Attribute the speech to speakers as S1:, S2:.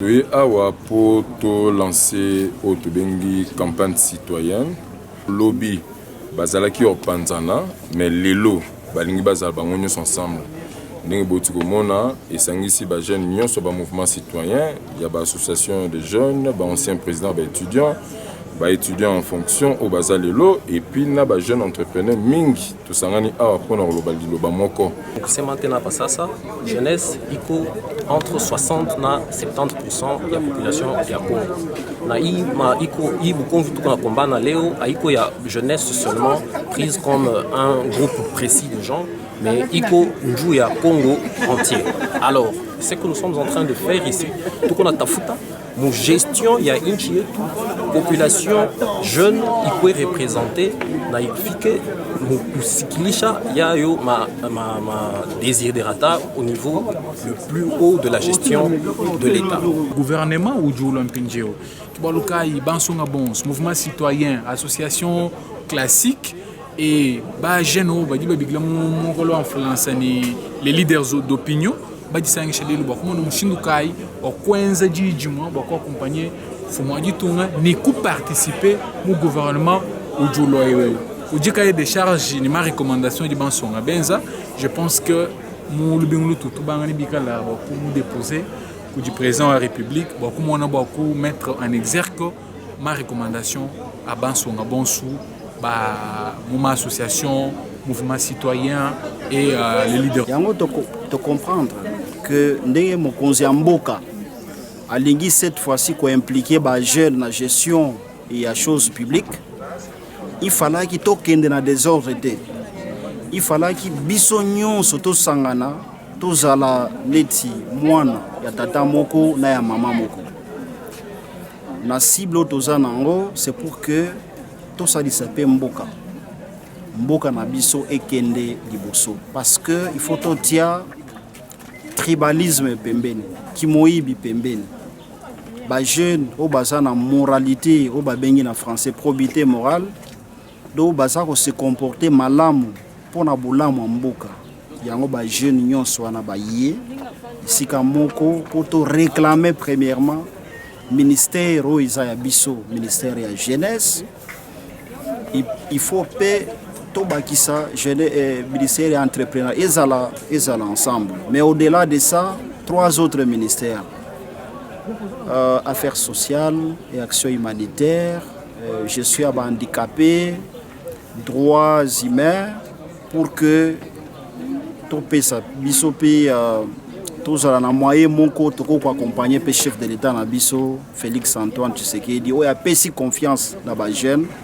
S1: Oui, awa pour lancer autobengi campagne citoyenne, lobby bazalaki au Panzana, mais lelo balingi bazal bangonyo ensemble. Ndenge boti komona esangisi ba jeunes nyonso ba mouvement citoyen, il y a ba association de jeunes, ba ancien président ba étudiants en fonction au bazal lelo et puis na ba jeunes entrepreneurs mingi to sangani awa pona global liloba moko.
S2: C'est maintenant pas ça, jeunesse iko entre 60 na 70% de la population ya Congo. Na iko bukonvu tuko na combat na leo aiko ya jeunesse seulement prise comme un groupe précis de gens, mais iko njou ya Congo entier. Alors, ce que nous sommes en train de faire ici, tout qu'on a tafuta, mon gestion ya inchi yetu, population jeune iko représentée na ifike kusikilisha yayo ma desiderata au niveau le plus haut de la gestion de l'État.
S3: Gouvernement ou Djoulo Mpinjeo, Kibalukai, Bansonga Bons, mouvement citoyen, association classique et Bajeno, Badiba Biglamu, Mongolo influence les leaders d'opinion, Badisang Chalil, Bakumo Mshindukai, au Kwenza Djidjuma, Bako accompagné, Fumadi Tunga, ni coup participer au gouvernement ou Djoulo. Au dit qu'il y a des charges, il y a des recommandations de Bansonga Benza. Je pense que nous devons tout déposer du président de la République pour mettre en exergue ma recommandation à Bansonga Bonsou, mon association, mouvement citoyen et les leaders.
S4: Il faut comprendre que nous Mboka a cette fois-ci impliqué les jeunes dans la gestion et la chose publique. Il fallait qu'il toquende dans des ordres. Il fallait qu'il bisognon soto sangana tozala neti mwana ya tata moko na ya mama moko. Na cible tozanango c'est pour que to salisa pe mboka na biso ekende liboso parce que il faut totia tribalisme pembeni kimoyibi pembeni. Ba jeune o bazana moralité o babengi na français probité morale. Do bazako se comporter malamu pona bolamu mboka yango ba jeune nyonso wana ba yé sika moko poto réclamer premièrement ministère o ya biso ministère ya jeunesse il faut pe to bakisa jeunesse ministère ya entrepreneur ezala ensemble mais au-delà de ça trois autres ministères affaires sociales et actions humanitaires gestion des handicapés droits humains pour que tout pesa bisopi tous à la moyen mon côté pour accompagner le chef de l'État na biso Félix Antoine Tshisekedi o ya pesi confiance na ba jeune